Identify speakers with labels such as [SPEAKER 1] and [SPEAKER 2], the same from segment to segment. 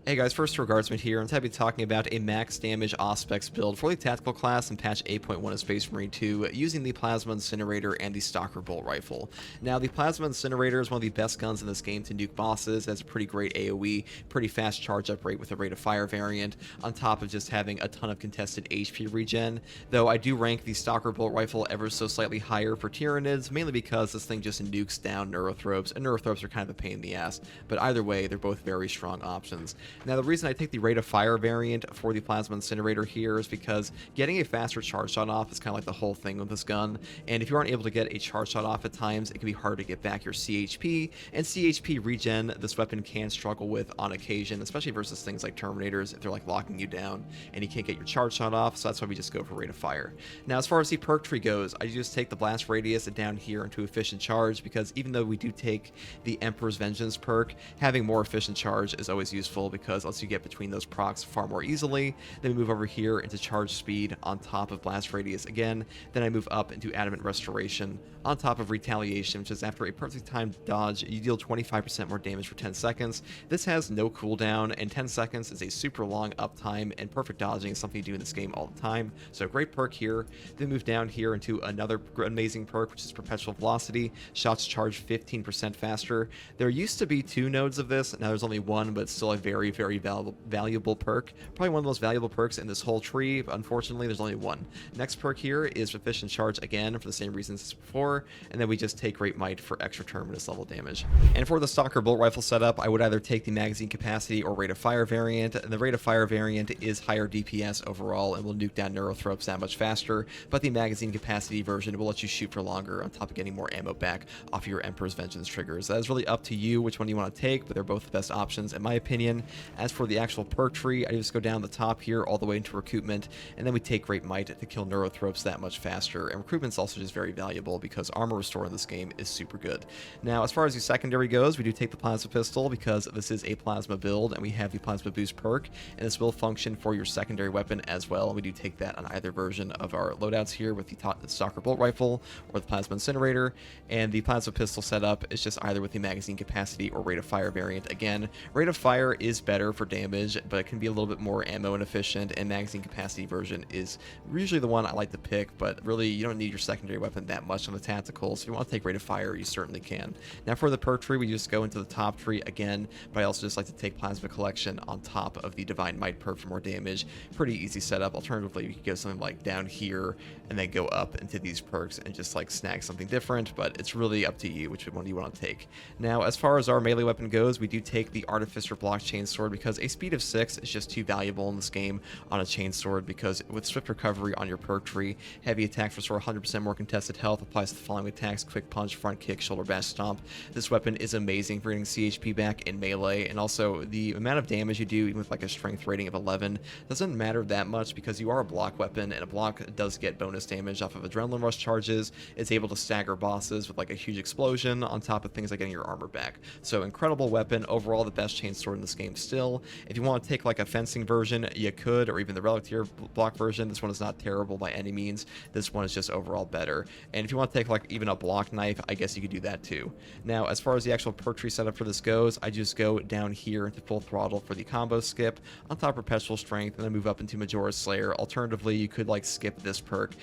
[SPEAKER 1] Hey guys, first regardsman here. I'm going to be talking about a max damage Auspex build for the tactical class in patch 8.1 of Space Marine 2 using the Plasma Incinerator and the Stalker Bolt Rifle. Now, the Plasma Incinerator is one of the best guns in this game to nuke bosses. It has a pretty great AoE, pretty fast charge up rate with a rate of fire variant, on top of just having a ton of contested HP regen, though I do rank the Stalker Bolt Rifle ever so slightly higher for Tyranids, mainly because this thing just nukes down Neurothropes, and Neurothropes are kind of a pain in the ass, but either way, they're both very strong options. Now, the reason I take the rate of fire variant for the Plasma Incinerator here is because getting a faster charge shot off is kind of like the whole thing with this gun, and if you aren't able to get a charge shot off at times, it can be hard to get back your CHP, and CHP regen this weapon can struggle with on occasion, especially versus things like Terminators if they're like locking you down and you can't get your charge shot off, so that's why we just go for rate of fire. Now, as far as the perk tree goes, I just take the blast radius down here into efficient charge, because even though we do take the Emperor's Vengeance perk, having more efficient charge is always useful because it lets you get between those procs far more easily. Then we move over here into charge speed on top of blast radius again. Then I move up into adamant restoration on top of retaliation, which is after a perfectly timed dodge, you deal 25% more damage for 10 seconds. This has no cooldown, and 10 seconds is a super long uptime, and perfect dodging is something you do in this game all the time. So great perk here. Then move down here into another amazing perk, which is perpetual velocity. Shots charge 15% faster. There used to be 2 nodes of this. Now there's only 1, but it's still a very, very valuable perk. Probably one of the most valuable perks in this whole tree. Unfortunately, there's only 1. Next perk here is efficient charge again for the same reasons as before, and then we just take Great Might for extra terminus level damage. And for the Stalker Bolt Rifle setup, I would either take the magazine capacity or rate of fire variant. And the rate of fire variant is higher DPS overall and will nuke down Neurothropes that much faster, but the magazine capacity version will let you shoot for longer on top of getting more ammo back off your Emperor's Vengeance triggers. That is really up to you which one you want to take, but they're both the best options in my opinion. As for the actual perk tree, I just go down the top here all the way into recruitment, and then we take Great Might to kill Neurothropes that much faster. And recruitment's also just very valuable because armor restore in this game is super good. Now, as far as the secondary goes, we do take the Plasma Pistol because this is a Plasma build, and we have the Plasma Boost perk, and this will function for your secondary weapon as well, and we do take that on either version of our loadouts here with the Stalker Bolt Rifle or the Plasma Incinerator. And the Plasma Pistol setup is just either with the magazine capacity or rate of fire variant. Again, rate of fire is better for damage, but it can be a little bit more ammo inefficient, and magazine capacity version is usually the one I like to pick, but really you don't need your secondary weapon that much on the tactical, so if you want to take rate of fire, you certainly can. Now for the perk tree, we just go into the top tree again, but I also just like to take Plasma Collection on top of the Divine Might perk for more damage. Pretty easy setup. Alternatively, you could go something like down here and then go up into these perks and just like snag something different, but it's really up to you which one you want to take. Now, as far as our melee weapon goes, we do take the Artificer Block Chainsword because a speed of 6 is just too valuable in this game on a chainsword, because with swift recovery on your perk tree, heavy attacks restore 100% more contested health, applies to the following attacks: quick punch, front kick, shoulder bash, stomp. This weapon is amazing for getting CHP back in melee, and also the amount of damage you do even with like a strength rating of 11 doesn't matter that much because you are a block weapon, and a block does get bonus damage off of adrenaline rush charges. It's able to stagger bosses with like a huge explosion on top of things like getting your armor back. So incredible weapon, overall the best chainsword in this game still. If you want to take like a fencing version, you could, or even the relic tier block version. This one is not terrible by any means. This one is just overall better. And if you want to take like even a block knife, I guess you could do that too. Now, as far as the actual perk tree setup for this goes, I just go down here into full throttle for the combo skip, on top perpetual strength, and then move up into Majora's Slayer. Alternatively, you could like skip this perk,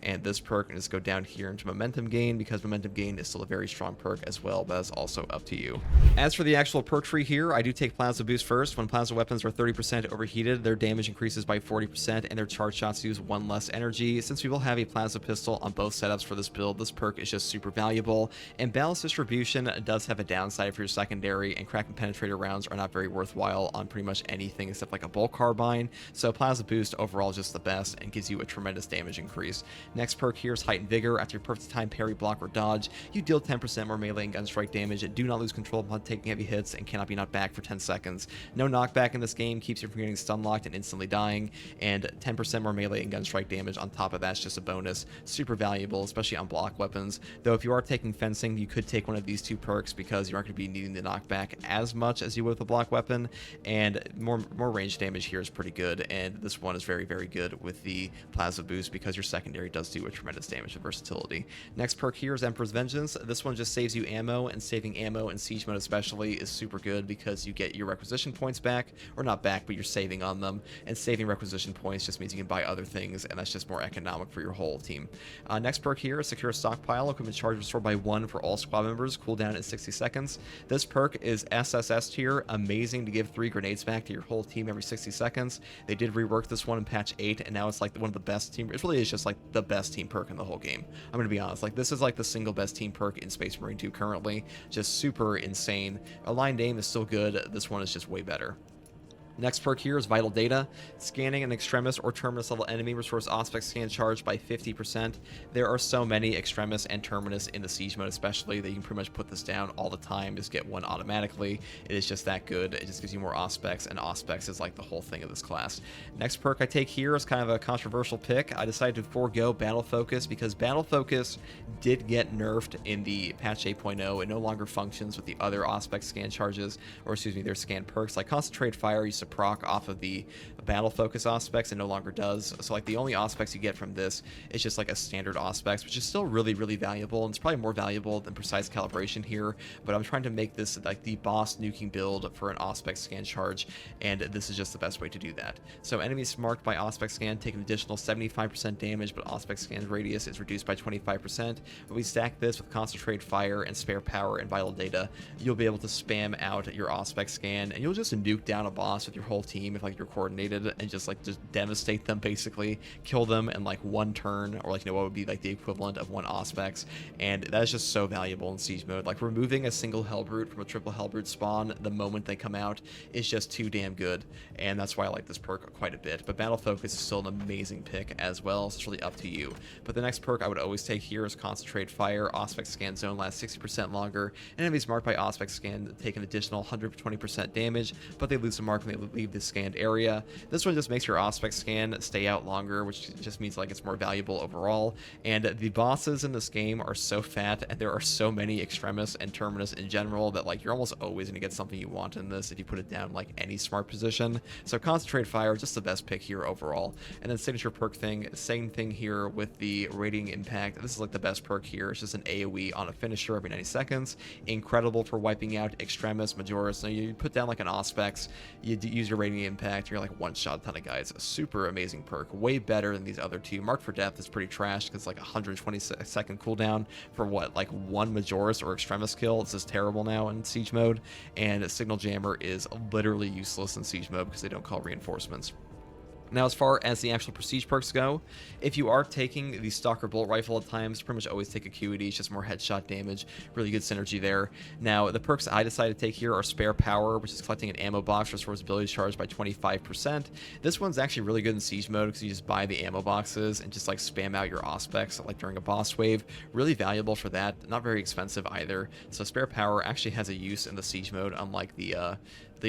[SPEAKER 1] and this perk, and just go down here into momentum gain, because momentum gain is still a very strong perk as well, but that's also up to you. As for the actual perk tree here, I do take Plasma Boost first. When plasma weapons are 30% overheated, their damage increases by 40% and their charge shots use 1 less energy. Since we will have a Plasma Pistol on both setups for this build, this perk is just super valuable. And Ballast Distribution does have a downside for your secondary, and Crack and Penetrator rounds are not very worthwhile on pretty much anything except like a Bolt Carbine. So Plasma Boost overall is just the best and gives you a tremendous damage increase. Next perk here is Heightened Vigor. After your perfect time parry, block, or dodge, you deal 10% more melee and gun strike damage, do not lose control upon taking heavy hits, and cannot be knocked back for 10 seconds. No knockback in this game keeps you from getting stun locked and instantly dying, and 10% more melee and gun strike damage on top of that's just a bonus. Super valuable, especially on block weapons. Though if you are taking fencing, you could take one of these 2 perks because you aren't going to be needing the knockback as much as you would with a block weapon, and more range damage here is pretty good, and this one is very, very good with the Plasma Boost because your secondary does do a tremendous damage and versatility. Next perk here is Emperor's Vengeance. This one just saves you ammo, and saving ammo in siege mode especially is super good because you get your requisition points back, or not back, but you're saving on them, and saving requisition points just means you can buy other things, and that's just more economic for your whole team. Next perk here is Secure Stockpile. Equipment charge restored by 1 for all squad members, cooldown at 60 seconds. This perk is SSS tier, amazing to give 3 grenades back to your whole team every 60 seconds. They did rework this one in patch 8, and now it's like one of the best team. It really is just like the best team perk in the whole game. I'm gonna be honest, like this is like the single best team perk in Space Marine 2 currently. Just super insane. Aligned aim is still good. This one is just way better. Next perk here is Vital Data. Scanning an Extremis or Terminus level enemy restores Auspex scan charge by 50%. There are so many Extremis and Terminus in the Siege mode especially that you can pretty much put this down all the time, just get one automatically. It is just that good. It just gives you more Auspex, and Auspex is like the whole thing of this class. Next perk I take here is kind of a controversial pick. I decided to forego Battle Focus because Battle Focus did get nerfed in the patch 8.0. It no longer functions with the other Auspex scan charges, or excuse me, their scan perks. Like Concentrate Fire used to proc off of the Battle Focus Auspex, and no longer does. So like the only Auspex you get from this is just like a standard Auspex, which is still really valuable, and it's probably more valuable than Precise Calibration here, but I'm trying to make this like the boss nuking build for an Auspex scan charge, and this is just the best way to do that. So enemies marked by Auspex scan take an additional 75% damage, but Auspex scan radius is reduced by 25%. When we stack this with Concentrate Fire and Spare Power and Vital Data, you'll be able to spam out your Auspex scan, and you'll just nuke down a boss with your whole team if like you're coordinated, and just devastate them, basically kill them in like one turn, or like, you know, what would be like the equivalent of one Auspex. And that is just so valuable in Siege mode. Like removing a single Hellbrute from a triple Hellbrute spawn the moment they come out is just too damn good, and that's why I like this perk quite a bit. But Battle Focus is still an amazing pick as well, so it's really up to you. But the next perk I would always take here is Concentrate Fire. Auspex scan zone lasts 60% longer. Enemies marked by Auspex scan take an additional 120% damage, but they lose a mark when they leave the scanned area. This one just makes your Auspex scan stay out longer, which just means like it's more valuable overall. And the bosses in this game are so fat, and there are so many Extremis and Terminus in general that like you're almost always going to get something you want in this if you put it down like any smart position. So Concentrate Fire, just the best pick here overall. And then signature perk thing, same thing here with the Radiating Impact. This is like the best perk here. It's just an AoE on a finisher every 90 seconds. Incredible for wiping out Extremis, Majoris. So you put down like an Auspex, you use your Radiating Impact, you're like one-shot a ton of guys. A super amazing perk, way better than these other two. Marked for Death is pretty trash because like 120-second cooldown for what, like one Majoris or Extremis kill. It's just terrible now in Siege mode. And Signal Jammer is literally useless in Siege mode because they don't call reinforcements. Now, as far as the actual prestige perks go, if you are taking the Stalker Bolt Rifle at times, pretty much always take Acuity. It's just more headshot damage, really good synergy there. Now, the perks I decided to take here are Spare Power, which is collecting an ammo box, restores ability charge by 25%. This one's actually really good in Siege mode because you just buy the ammo boxes and just like spam out your Auspex like during a boss wave. Really valuable for that, not very expensive either. So Spare Power actually has a use in the Siege mode, unlike the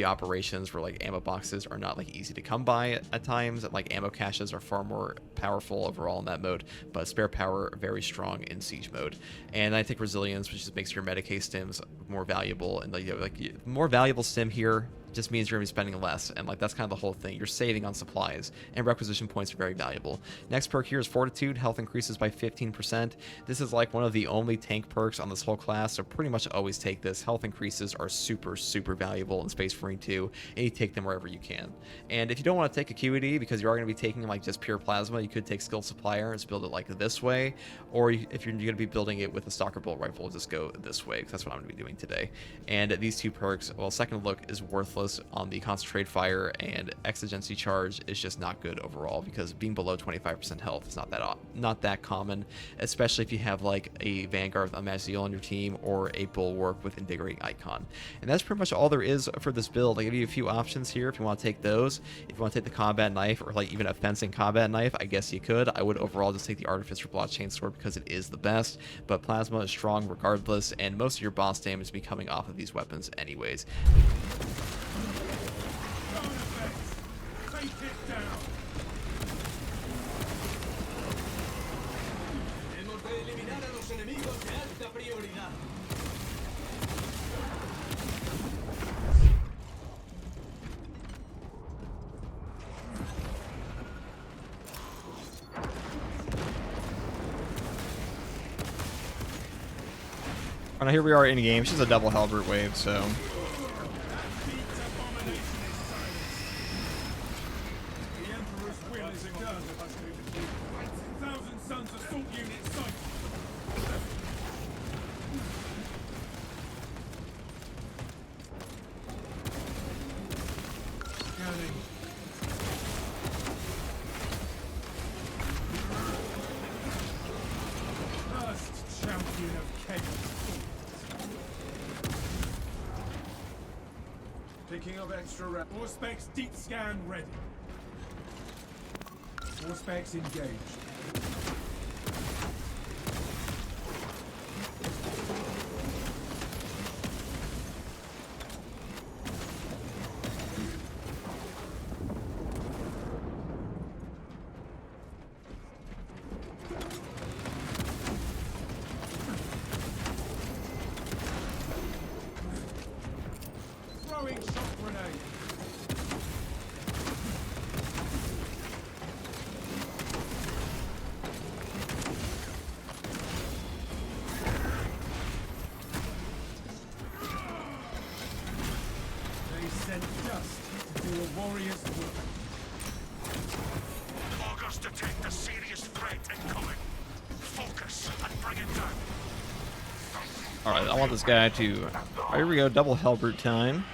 [SPEAKER 1] operations where like ammo boxes are not like easy to come by at times, and like ammo caches are far more powerful overall in that mode. But Spare Power very strong in Siege mode. And I take Resilience, which just makes your Medicae stims more valuable, and like more valuable stim here just means you're going to be spending less, and like that's kind of the whole thing. You're saving on supplies, and requisition points are very valuable. Next perk here is Fortitude. Health increases by 15%. This is like one of the only tank perks on this whole class, so pretty much always take this. Health increases are super valuable in Space Marine 2, and you take them wherever you can. And if you don't want to take Acuity because you are going to be taking like just pure plasma, you could take Skill Supplier and build it like this way, or if you're going to be building it with a Stalker Bolt Rifle, just go this way, because that's what I'm going to be doing today. And these two perks, well, Second Look is worthless on the Concentrate Fire, and Exigency Charge is just not good overall because being below 25% health is not that common, especially if you have like a Vanguard with Amaziel on your team or a Bulwark with Invigorating Icon. And that's pretty much all there is for this build. I give you a few options here if you want to take those. If you want to take the Combat Knife or like even a Fencing Combat Knife, I guess you could. I would overall just take the Artificer Bloodchain Sword because it is the best, but Plasma is strong regardless, and most of your boss damage will be coming off of these weapons anyways.
[SPEAKER 2] Now here we are in game. She's a double Hellbrute wave, so scanning. First champion of chaos. Picking up extra round. Auspex deep scan ready. Auspex engaged. Throwing shock grenade. They sent dust to do a warrior's work.
[SPEAKER 3] August detect a serious threat incoming. Focus and bring it down.
[SPEAKER 1] Alright, I want this guy to... Oh, here we go, double Hellbrute time.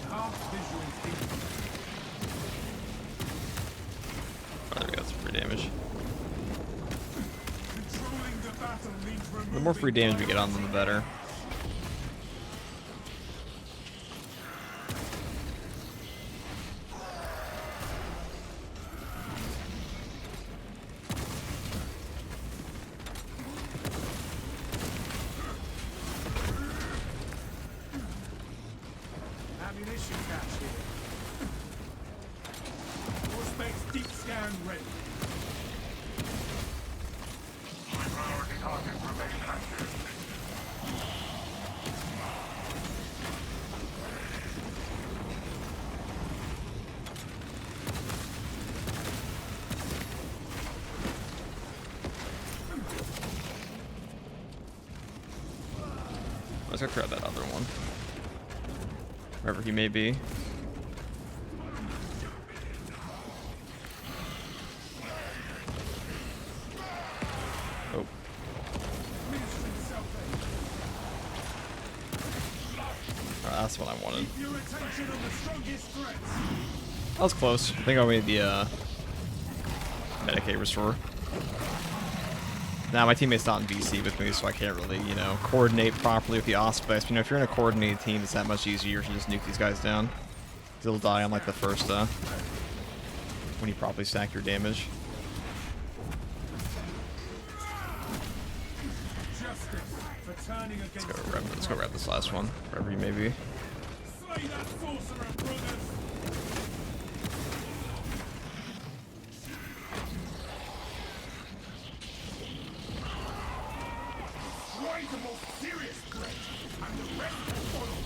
[SPEAKER 2] Half visual thinking.
[SPEAKER 1] Oh, there we go, some free damage.
[SPEAKER 2] Controlling the battle means removing
[SPEAKER 1] The more free damage we get on them, the better.
[SPEAKER 2] ammunition cache here. Auspex deep scan ready.
[SPEAKER 3] My priority targets remain active.
[SPEAKER 1] Let's go grab that other one. Wherever he may be. Oh. That's what I wanted.
[SPEAKER 2] Keep your attention on the strongest threats.
[SPEAKER 1] That was close. I think I made the Medicaid restore. Now, my teammate's not in VC with me, so I can't really, you know, coordinate properly with the Auspex. You know, if you're in a coordinated team, it's that much easier to just nuke these guys down. They'll die on, like, the first, when you properly stack your damage.
[SPEAKER 2] Justice for turning against
[SPEAKER 1] Let's go grab this last one, wherever you may be.
[SPEAKER 2] Slay that sorcerer, brothers! Strike the most serious threat, and the rest will follow.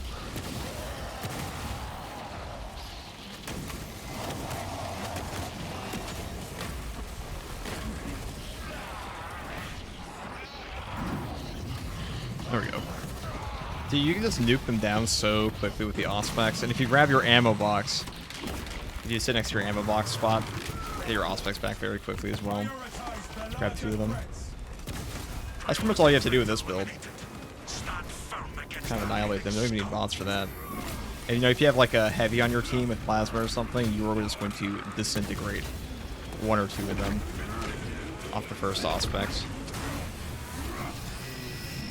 [SPEAKER 1] There we go. Dude, you can just nuke them down so quickly with the Auspex, and if you grab your ammo box, if you sit next to your ammo box spot, get your Auspex back very quickly as well. Grab 2 of them. That's pretty much all you have to do with this build. Kind of annihilate them. You don't even need bots for that. And you know, if you have like a heavy on your team with plasma or something, you are just going to disintegrate 1 or 2 of them off the first Auspex.